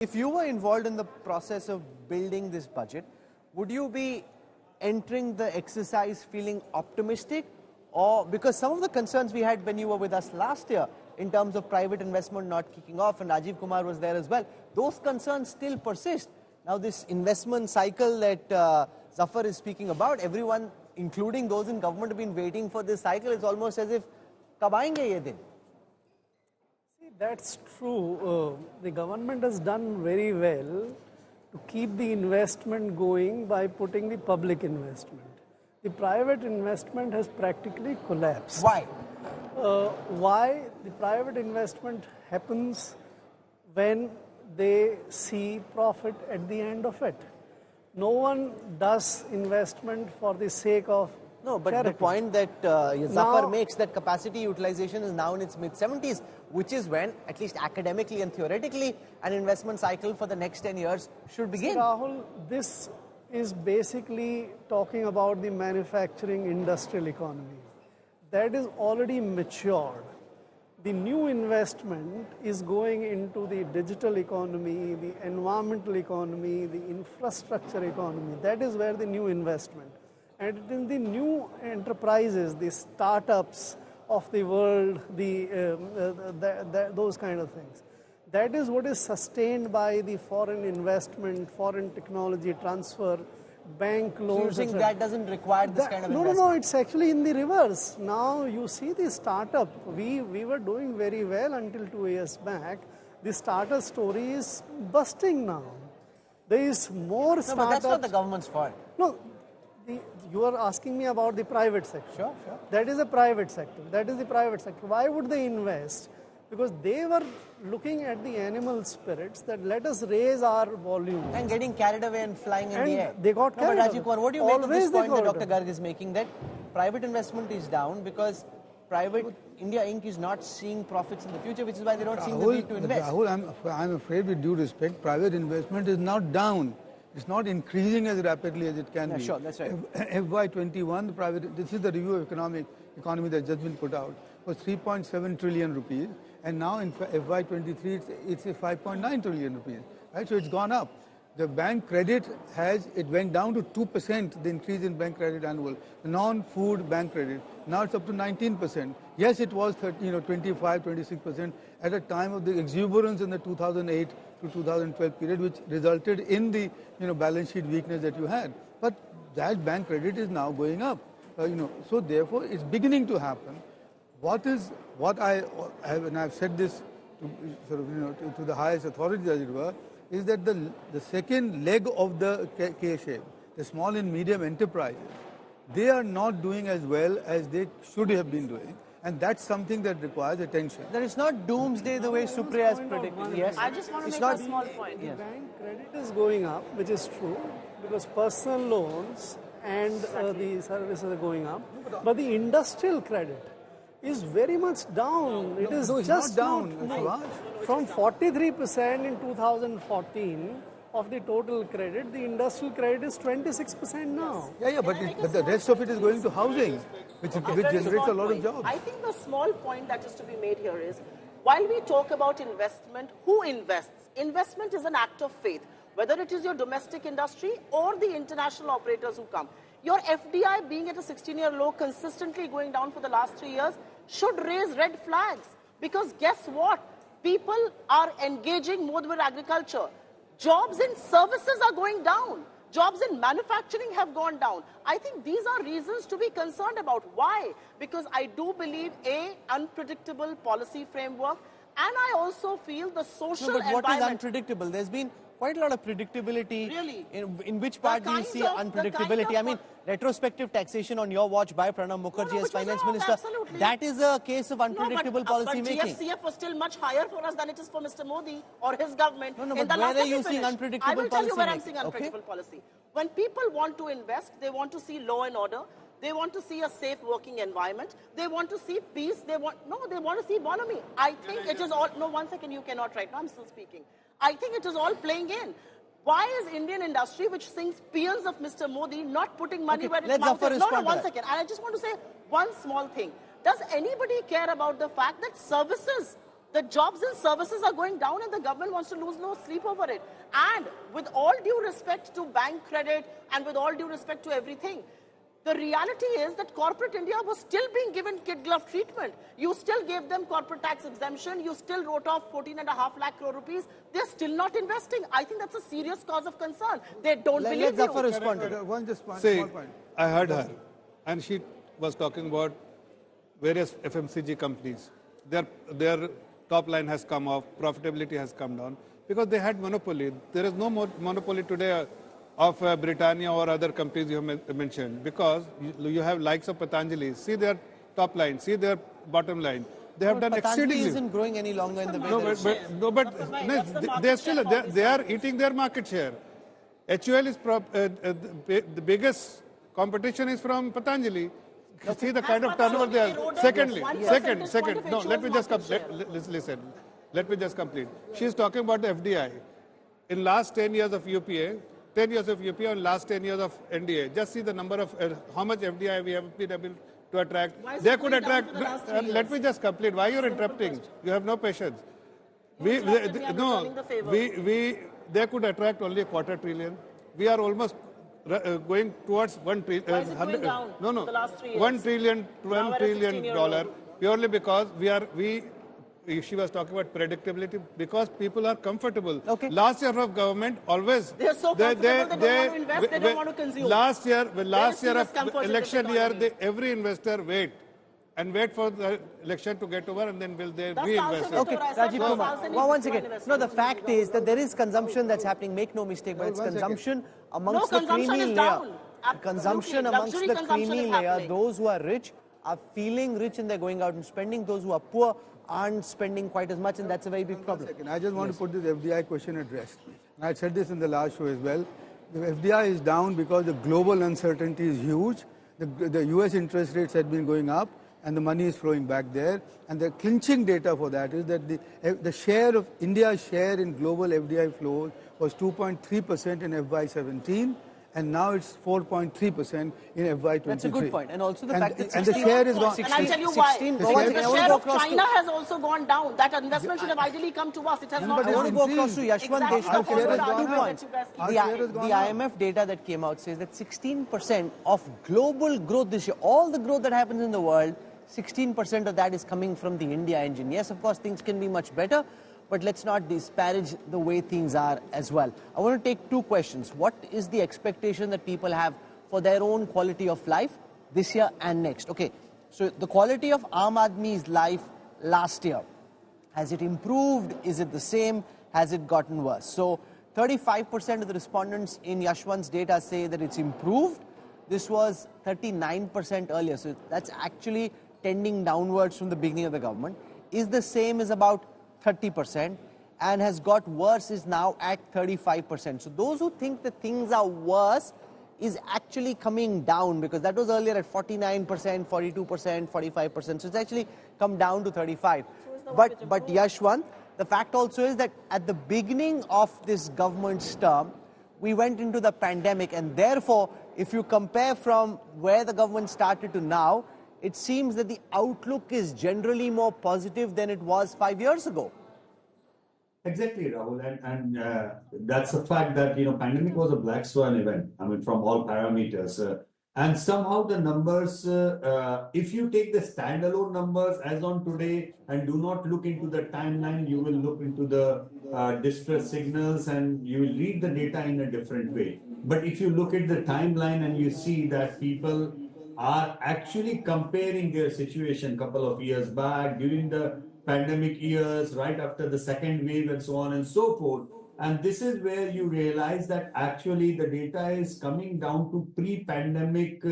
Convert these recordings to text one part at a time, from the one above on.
If you were involved in the process of building this budget, would you be entering the exercise feeling optimistic? Or because some of the concerns we had when you were with us last year in terms of private investment not kicking off, and Rajiv Kumar was there as well, those concerns still persist. Now this investment cycle that Zafar is speaking about, everyone, including those in government, have been waiting for this cycle. It's almost as if, kab aayenge ye din? That's true. The government has done very well to keep the investment going by putting the public investment. The private investment has practically collapsed. Why? Why? The private investment happens when they see profit at the end of it. No one does investment for the sake of No, but charity. the point that Zafar makes, that capacity utilization is now in its mid-70s, which is when, at least academically and theoretically, an investment cycle for the next 10 years should begin. Rahul, this is basically talking about the manufacturing industrial economy. That is already matured. The new investment is going into the digital economy, the environmental economy, the infrastructure economy. That is where the new investment. And it is the new enterprises, the startups of the world, those kind of things. That is what is sustained by the foreign investment, foreign technology transfer, bank loans. So you think that doesn't require this kind of investment? No, it's actually in the reverse. Now you see the startup. We were doing very well until 2 years back. The startup story is busting now. There is more startups. No, but that's not the government's fault. No. You are asking me about the private sector. Sure. That is a private sector. That is the private sector. Why would they invest? Because they were looking at the animal spirits that let us raise our volume. And getting carried away and flying in the air. They got carried away. Rajiv Kumar, what do you make of this point that Dr. Garg is making, that private investment is down because private India Inc. is not seeing profits in the future, which is why they don't see the need to invest? Rahul, I'm afraid, with due respect, private investment is not down. It's not increasing as rapidly as it can be. Sure, that's right. FY21, this is the review of economy that has just been put out, was 3.7 trillion rupees, and now in FY23 it's 5.9 trillion rupees. Right? So it's gone up. The bank credit went down to 2%, the increase in bank credit annual. The non-food bank credit, now it's up to 19%. Yes, it was 25, 26% at a time of the exuberance in the 2008 to 2012 period, which resulted in the balance sheet weakness that you had. But that bank credit is now going up. So therefore it's beginning to happen. What I have, and I've said this to the highest authorities, as it were, is that the second leg of the K-shape, the small and medium enterprises, they are not doing as well as they should have been doing. And that's something that requires attention. There is not doomsday the way Supriya has predicted. Yes. I just want to make a small point. The bank credit is going up, which is true, because personal loans and the services are going up. But the industrial credit is very much down. It is just down. From 43% in 2014 of the total credit, the industrial credit is 26% now. Yeah, but the rest of it is going to housing, which generates a lot of jobs. I think the small point that is to be made here is, while we talk about investment, who invests? Investment is an act of faith, whether it is your domestic industry or the international operators who come. Your FDI being at a 16-year low, consistently going down for the last 3 years, should raise red flags. Because guess what? People are engaging more with agriculture. Jobs in services are going down. Jobs in manufacturing have gone down. I think these are reasons to be concerned about. Why? Because I do believe, unpredictable policy framework, and I also feel the social environment. What is unpredictable? There's been quite a lot of predictability. Really? In which part do you see unpredictability? I mean, retrospective taxation on your watch by Pranab Mukherjee as Finance Minister. Absolutely. That is a case of unpredictable policy making. But GFCF was still much higher for us than it is for Mr. Modi or his government. No, but where are you seeing unpredictable policy? I will tell you where I'm seeing unpredictable policy. When people want to invest, they want to see law and order. They want to see a safe working environment. They want to see peace. They want to see economy. I think it is all. No, 1 second, you cannot right now. I'm still speaking. I think it is all playing in. Why is Indian industry, which sings peals of Mr. Modi, not putting money where it's mouth is? No, 1 second. And I just want to say one small thing. Does anybody care about the fact that services The jobs and services are going down and the government wants to lose no sleep over it. And with all due respect to bank credit and with all due respect to everything, the reality is that corporate India was still being given kid glove treatment. You still gave them corporate tax exemption. You still wrote off 14.5 lakh crore rupees. They're still not investing. I think that's a serious cause of concern. They don't believe you. Zafar respond to that. One just point, See, small point. I heard her, and she was talking about various FMCG companies. Their top line has come off, profitability has come down, because they had monopoly. There is no more monopoly today of Britannia or other companies you have mentioned, because you have likes of Patanjali. See their top line, see their bottom line. They have done Patanjali exceedingly. isn't growing any longer in the way they are eating their market share. HUL is the biggest competition is from Patanjali. See the kind of turnover they are. Secondly, no, let me just listen. Let me just complete. She is talking about the FDI. In last 10 years of UPA, 10 years of UPA and last 10 years of NDA, just see the number of how much FDI we have been able to attract. They could attract. Let me just complete. Why you're interrupting? You have no patience. They could attract only $250 billion. We are almost going towards $1 trillion. Why is it going down in the last 3 years? $1 trillion, Now $1 we're at a trillion 16-year-old. purely because she was talking about predictability, because people are comfortable. Okay. Last year of government always They're so comfortable, they don't want to invest, they don't want to consume. Last year There of is comfort in this election year, economy. every investor wait for the election to get over, and then will they That's reinvest. the Okay, answer. Rajiv Kumar. Well, once again, no, the fact is that there is consumption that's happening. Make no mistake, but it's One second. consumption amongst No, the consumption creamy is layer. down. Absolutely. Consumption amongst Luxury the consumption creamy is layer. happening. Those who are rich are feeling rich and they're going out and spending. Those who are poor aren't spending quite as much, and that's a very big problem. Second, I just want to put this FDI question at rest. And I said this in the last show as well. The FDI is down because the global uncertainty is huge. The US interest rates had been going up, and the money is flowing back there. And the clinching data for that is that the share of India's share in global FDI flows was 2.3% in FY17, and now it's 4.3% in FY23. That's a good point. And also the fact that and the share is gone. And I'll tell you why. 16 Because I the want to share go of across China has also gone down. That investment should have ideally come to us. It has not I want to go come. across to Yashwant Exactly. Deshmukh Our share for has 2 gone up. points. Our share has The gone up. IMF data that came out says that 16% of global growth this year, all the growth that happens in the world, 16% of that is coming from the India engine. Yes, of course, things can be much better, but let's not disparage the way things are as well. I want to take 2 questions. What is the expectation that people have for their own quality of life this year and next? Okay, so the quality of Aam Aadmi's life last year, has it improved? Is it the same? Has it gotten worse? So 35% of the respondents in Yashwant's data say that it's improved. This was 39% earlier, so that's actually tending downwards from the beginning of the government. Is the same is about 30%, and has got worse is now at 35%. So those who think that things are worse is actually coming down, because that was earlier at 49%, 42%, 45%. So it's actually come down to 35. But Yashwant, the fact also is that at the beginning of this government's term, we went into the pandemic, and therefore, if you compare from where the government started to now, it seems that the outlook is generally more positive than it was 5 years ago. Exactly, Rahul, and that's the fact that pandemic was a black swan event. I mean, from all parameters, and somehow the numbers, if you take the standalone numbers as on today and do not look into the timeline, you will look into the distress signals and you will read the data in a different way. But if you look at the timeline and you see that people are actually comparing their situation a couple of years back during the pandemic years, right after the second wave and so on and so forth. And this is where you realize that actually the data is coming down to pre-pandemic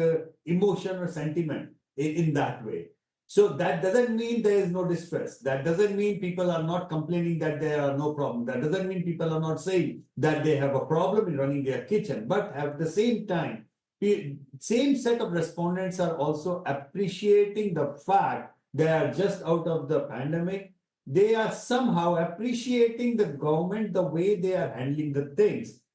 emotion or sentiment in that way. So that doesn't mean there is no distress. That doesn't mean people are not complaining that there are no problems. That doesn't mean people are not saying that they have a problem in running their kitchen. But at the same time, same set of respondents are also appreciating the fact they are just out of the pandemic. They are somehow appreciating the government, the way they are handling the things.